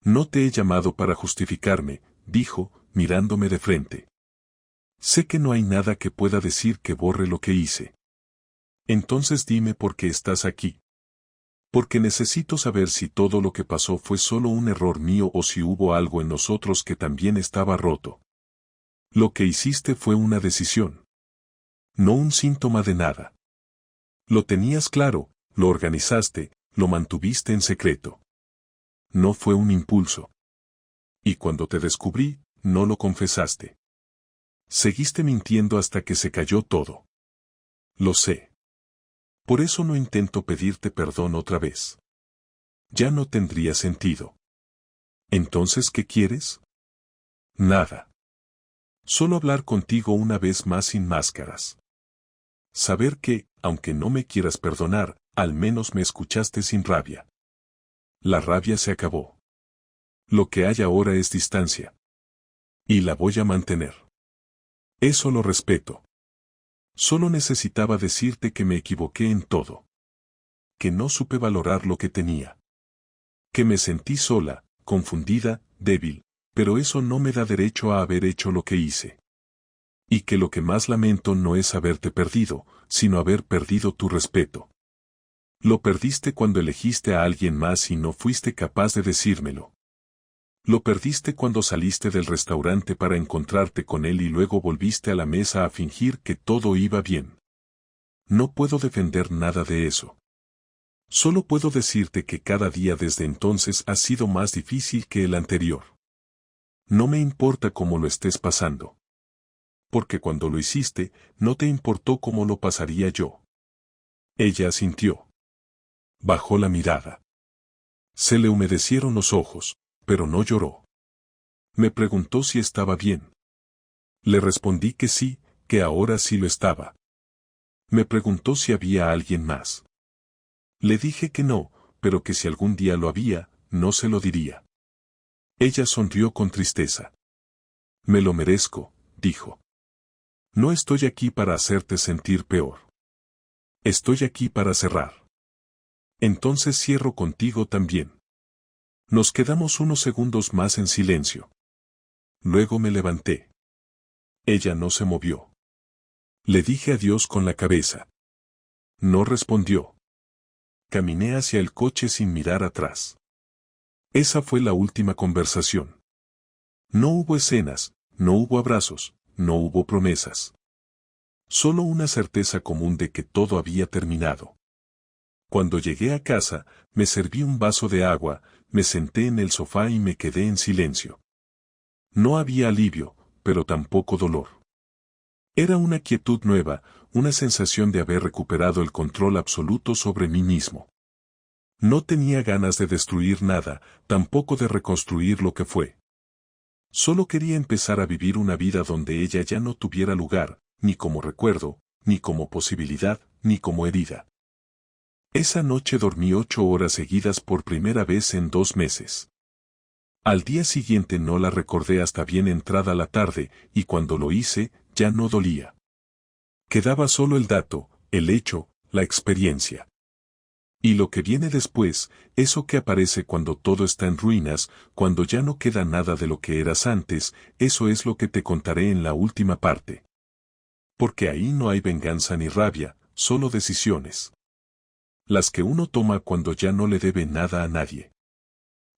No te he llamado para justificarme, dijo, mirándome de frente. Sé que no hay nada que pueda decir que borre lo que hice. Entonces dime por qué estás aquí. Porque necesito saber si todo lo que pasó fue solo un error mío o si hubo algo en nosotros que también estaba roto. Lo que hiciste fue una decisión. No un síntoma de nada. Lo tenías claro, lo organizaste, lo mantuviste en secreto. No fue un impulso. Y cuando te descubrí, no lo confesaste. Seguiste mintiendo hasta que se cayó todo. Lo sé. Por eso no intento pedirte perdón otra vez. Ya no tendría sentido. ¿Entonces qué quieres? Nada. Solo hablar contigo una vez más sin máscaras. Saber que, aunque no me quieras perdonar, al menos me escuchaste sin rabia. La rabia se acabó. Lo que hay ahora es distancia. Y la voy a mantener. Eso lo respeto. Solo necesitaba decirte que me equivoqué en todo. Que no supe valorar lo que tenía. Que me sentí sola, confundida, débil, pero eso no me da derecho a haber hecho lo que hice. Y que lo que más lamento no es haberte perdido, sino haber perdido tu respeto. Lo perdiste cuando elegiste a alguien más y no fuiste capaz de decírmelo. Lo perdiste cuando saliste del restaurante para encontrarte con él y luego volviste a la mesa a fingir que todo iba bien. No puedo defender nada de eso. Solo puedo decirte que cada día desde entonces ha sido más difícil que el anterior. No me importa cómo lo estés pasando. Porque cuando lo hiciste, no te importó cómo lo pasaría yo. Ella asintió. Bajó la mirada. Se le humedecieron los ojos, pero no lloró. Me preguntó si estaba bien. Le respondí que sí, que ahora sí lo estaba. Me preguntó si había alguien más. Le dije que no, pero que si algún día lo había, no se lo diría. Ella sonrió con tristeza. Me lo merezco, dijo. No estoy aquí para hacerte sentir peor. Estoy aquí para cerrar. Entonces cierro contigo también. Nos quedamos unos segundos más en silencio. Luego me levanté. Ella no se movió. Le dije adiós con la cabeza. No respondió. Caminé hacia el coche sin mirar atrás. Esa fue la última conversación. No hubo escenas, no hubo abrazos, no hubo promesas. Solo una certeza común de que todo había terminado. Cuando llegué a casa, me serví un vaso de agua, me senté en el sofá y me quedé en silencio. No había alivio, pero tampoco dolor. Era una quietud nueva, una sensación de haber recuperado el control absoluto sobre mí mismo. No tenía ganas de destruir nada, tampoco de reconstruir lo que fue. Solo quería empezar a vivir una vida donde ella ya no tuviera lugar, ni como recuerdo, ni como posibilidad, ni como herida. Esa noche dormí 8 horas seguidas por primera vez en 2 meses. Al día siguiente no la recordé hasta bien entrada la tarde, y cuando lo hice, ya no dolía. Quedaba solo el dato, el hecho, la experiencia. Y lo que viene después, eso que aparece cuando todo está en ruinas, cuando ya no queda nada de lo que eras antes, eso es lo que te contaré en la última parte. Porque ahí no hay venganza ni rabia, solo decisiones. Las que uno toma cuando ya no le debe nada a nadie.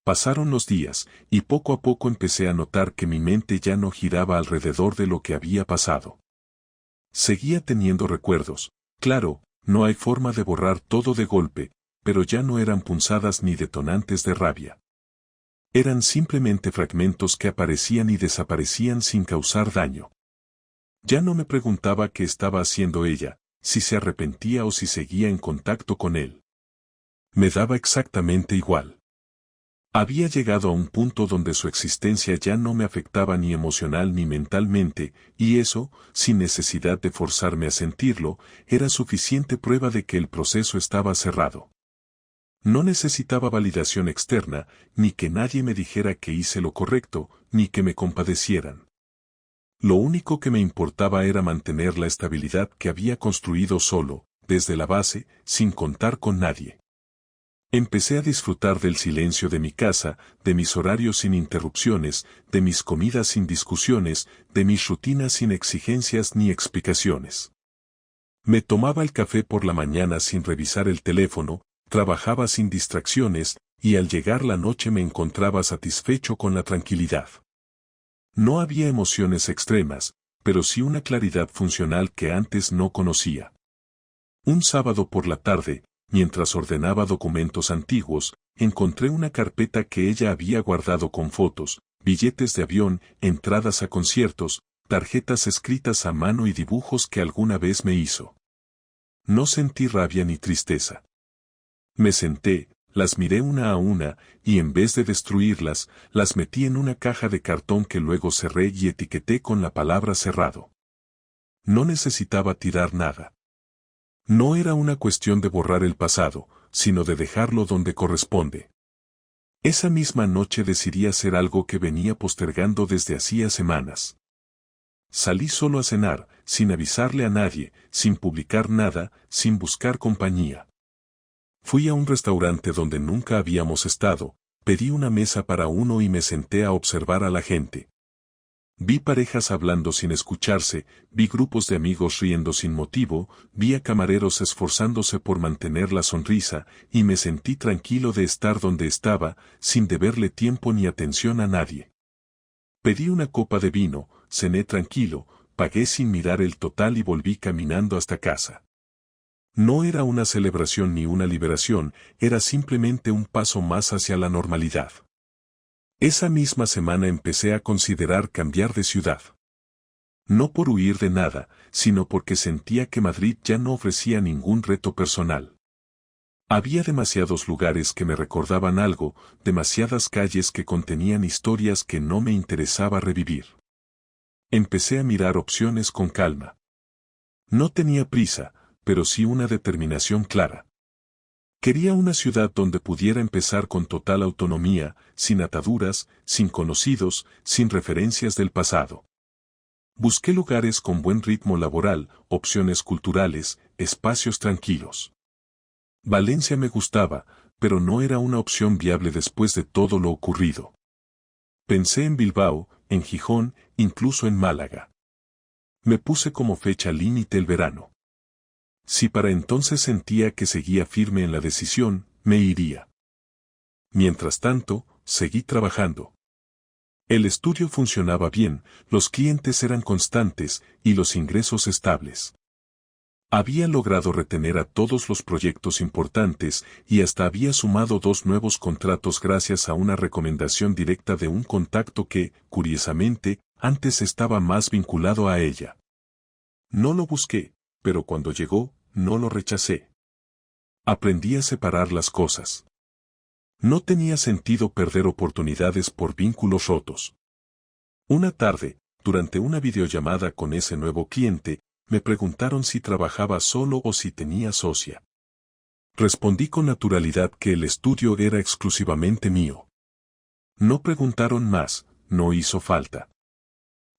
Pasaron los días, y poco a poco empecé a notar que mi mente ya no giraba alrededor de lo que había pasado. Seguía teniendo recuerdos, claro, no hay forma de borrar todo de golpe, pero ya no eran punzadas ni detonantes de rabia. Eran simplemente fragmentos que aparecían y desaparecían sin causar daño. Ya no me preguntaba qué estaba haciendo ella, si se arrepentía o si seguía en contacto con él. Me daba exactamente igual. Había llegado a un punto donde su existencia ya no me afectaba ni emocional ni mentalmente, y eso, sin necesidad de forzarme a sentirlo, era suficiente prueba de que el proceso estaba cerrado. No necesitaba validación externa, ni que nadie me dijera que hice lo correcto, ni que me compadecieran. Lo único que me importaba era mantener la estabilidad que había construido solo, desde la base, sin contar con nadie. Empecé a disfrutar del silencio de mi casa, de mis horarios sin interrupciones, de mis comidas sin discusiones, de mis rutinas sin exigencias ni explicaciones. Me tomaba el café por la mañana sin revisar el teléfono, trabajaba sin distracciones, y al llegar la noche me encontraba satisfecho con la tranquilidad. No había emociones extremas, pero sí una claridad funcional que antes no conocía. Un sábado por la tarde, mientras ordenaba documentos antiguos, encontré una carpeta que ella había guardado con fotos, billetes de avión, entradas a conciertos, tarjetas escritas a mano y dibujos que alguna vez me hizo. No sentí rabia ni tristeza. Me senté, las miré una a una, y en vez de destruirlas, las metí en una caja de cartón que luego cerré y etiqueté con la palabra cerrado. No necesitaba tirar nada. No era una cuestión de borrar el pasado, sino de dejarlo donde corresponde. Esa misma noche decidí hacer algo que venía postergando desde hacía semanas. Salí solo a cenar, sin avisarle a nadie, sin publicar nada, sin buscar compañía. Fui a un restaurante donde nunca habíamos estado, pedí una mesa para uno y me senté a observar a la gente. Vi parejas hablando sin escucharse, vi grupos de amigos riendo sin motivo, vi a camareros esforzándose por mantener la sonrisa, y me sentí tranquilo de estar donde estaba, sin deberle tiempo ni atención a nadie. Pedí una copa de vino, cené tranquilo, pagué sin mirar el total y volví caminando hasta casa. No era una celebración ni una liberación, era simplemente un paso más hacia la normalidad. Esa misma semana empecé a considerar cambiar de ciudad. No por huir de nada, sino porque sentía que Madrid ya no ofrecía ningún reto personal. Había demasiados lugares que me recordaban algo, demasiadas calles que contenían historias que no me interesaba revivir. Empecé a mirar opciones con calma. No tenía prisa, pero sí una determinación clara. Quería una ciudad donde pudiera empezar con total autonomía, sin ataduras, sin conocidos, sin referencias del pasado. Busqué lugares con buen ritmo laboral, opciones culturales, espacios tranquilos. Valencia me gustaba, pero no era una opción viable después de todo lo ocurrido. Pensé en Bilbao, en Gijón, incluso en Málaga. Me puse como fecha límite el verano. Si para entonces sentía que seguía firme en la decisión, me iría. Mientras tanto, seguí trabajando. El estudio funcionaba bien, los clientes eran constantes y los ingresos estables. Había logrado retener a todos los proyectos importantes y hasta había sumado 2 nuevos contratos gracias a una recomendación directa de un contacto que, curiosamente, antes estaba más vinculado a ella. No lo busqué, pero cuando llegó, no lo rechacé. Aprendí a separar las cosas. No tenía sentido perder oportunidades por vínculos rotos. Una tarde, durante una videollamada con ese nuevo cliente, me preguntaron si trabajaba solo o si tenía socia. Respondí con naturalidad que el estudio era exclusivamente mío. No preguntaron más, no hizo falta.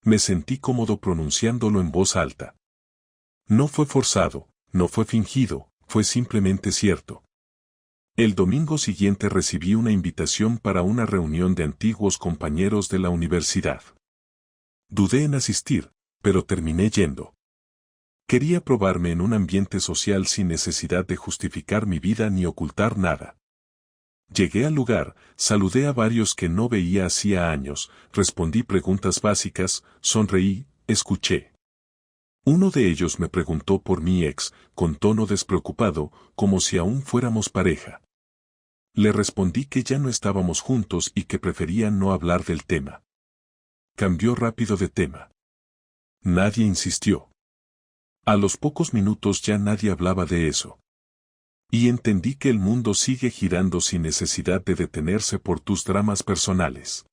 Me sentí cómodo pronunciándolo en voz alta. No fue forzado, no fue fingido, fue simplemente cierto. El domingo siguiente recibí una invitación para una reunión de antiguos compañeros de la universidad. Dudé en asistir, pero terminé yendo. Quería probarme en un ambiente social sin necesidad de justificar mi vida ni ocultar nada. Llegué al lugar, saludé a varios que no veía hacía años, respondí preguntas básicas, sonreí, escuché. Uno de ellos me preguntó por mi ex, con tono despreocupado, como si aún fuéramos pareja. Le respondí que ya no estábamos juntos y que prefería no hablar del tema. Cambió rápido de tema. Nadie insistió. A los pocos minutos ya nadie hablaba de eso. Y entendí que el mundo sigue girando sin necesidad de detenerse por tus dramas personales.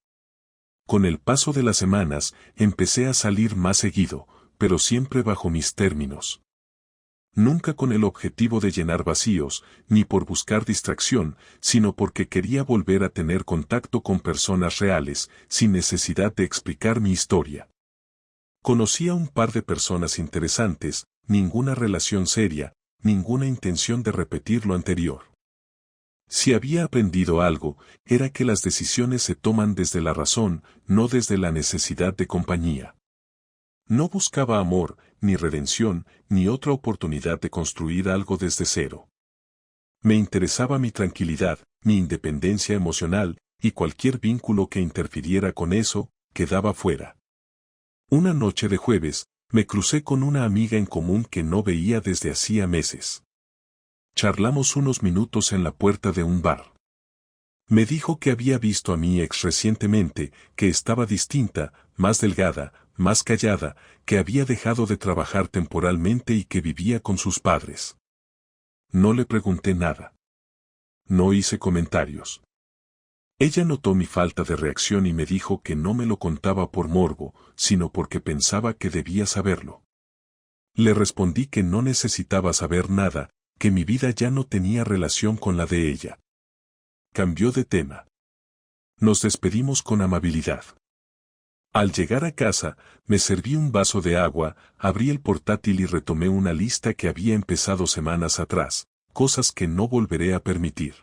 Con el paso de las semanas, empecé a salir más seguido, pero siempre bajo mis términos. Nunca con el objetivo de llenar vacíos, ni por buscar distracción, sino porque quería volver a tener contacto con personas reales, sin necesidad de explicar mi historia. Conocí a un par de personas interesantes, ninguna relación seria, ninguna intención de repetir lo anterior. Si había aprendido algo, era que las decisiones se toman desde la razón, no desde la necesidad de compañía. No buscaba amor, ni redención, ni otra oportunidad de construir algo desde cero. Me interesaba mi tranquilidad, mi independencia emocional, y cualquier vínculo que interfiriera con eso, quedaba fuera. Una noche de jueves, me crucé con una amiga en común que no veía desde hacía meses. Charlamos unos minutos en la puerta de un bar. Me dijo que había visto a mi ex recientemente, que estaba distinta, más delgada, más callada, que había dejado de trabajar temporalmente y que vivía con sus padres. No le pregunté nada. No hice comentarios. Ella notó mi falta de reacción y me dijo que no me lo contaba por morbo, sino porque pensaba que debía saberlo. Le respondí que no necesitaba saber nada, que mi vida ya no tenía relación con la de ella. Cambió de tema. Nos despedimos con amabilidad. Al llegar a casa, me serví un vaso de agua, abrí el portátil y retomé una lista que había empezado semanas atrás, cosas que no volveré a permitir.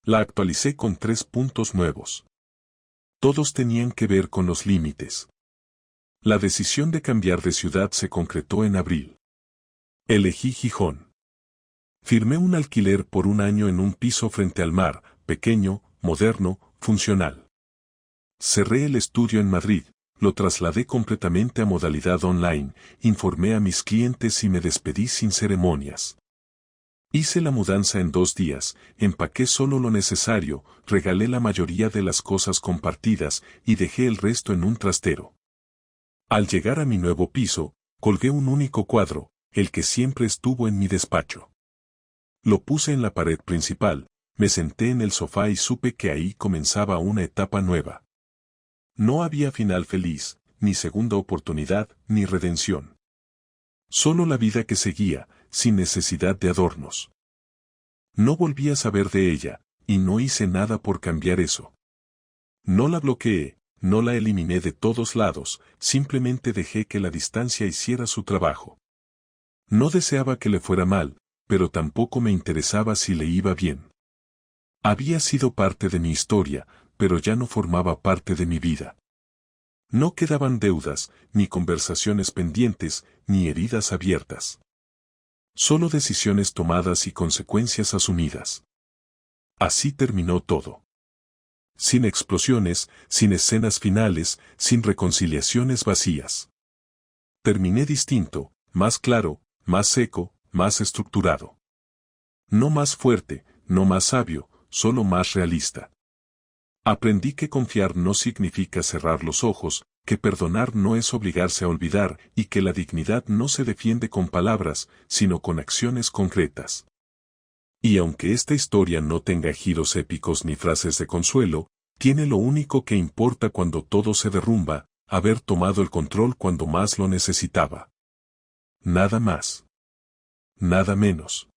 La actualicé con 3 puntos nuevos. Todos tenían que ver con los límites. La decisión de cambiar de ciudad se concretó en abril. Elegí Gijón. Firmé un alquiler por 1 año en un piso frente al mar, pequeño, moderno, funcional. Cerré el estudio en Madrid, lo trasladé completamente a modalidad online, informé a mis clientes y me despedí sin ceremonias. Hice la mudanza en 2 días, empaqué solo lo necesario, regalé la mayoría de las cosas compartidas y dejé el resto en un trastero. Al llegar a mi nuevo piso, colgué un único cuadro, el que siempre estuvo en mi despacho. Lo puse en la pared principal, me senté en el sofá y supe que ahí comenzaba una etapa nueva. No había final feliz, ni segunda oportunidad, ni redención. Solo la vida que seguía, sin necesidad de adornos. No volví a saber de ella, y no hice nada por cambiar eso. No la bloqueé, no la eliminé de todos lados, simplemente dejé que la distancia hiciera su trabajo. No deseaba que le fuera mal, pero tampoco me interesaba si le iba bien. Había sido parte de mi historia, pero ya no formaba parte de mi vida. No quedaban deudas, ni conversaciones pendientes, ni heridas abiertas. Solo decisiones tomadas y consecuencias asumidas. Así terminó todo. Sin explosiones, sin escenas finales, sin reconciliaciones vacías. Terminé distinto, más claro, más seco, más estructurado. No más fuerte, no más sabio, solo más realista. Aprendí que confiar no significa cerrar los ojos, que perdonar no es obligarse a olvidar y que la dignidad no se defiende con palabras, sino con acciones concretas. Y aunque esta historia no tenga giros épicos ni frases de consuelo, tiene lo único que importa cuando todo se derrumba, haber tomado el control cuando más lo necesitaba. Nada más. Nada menos.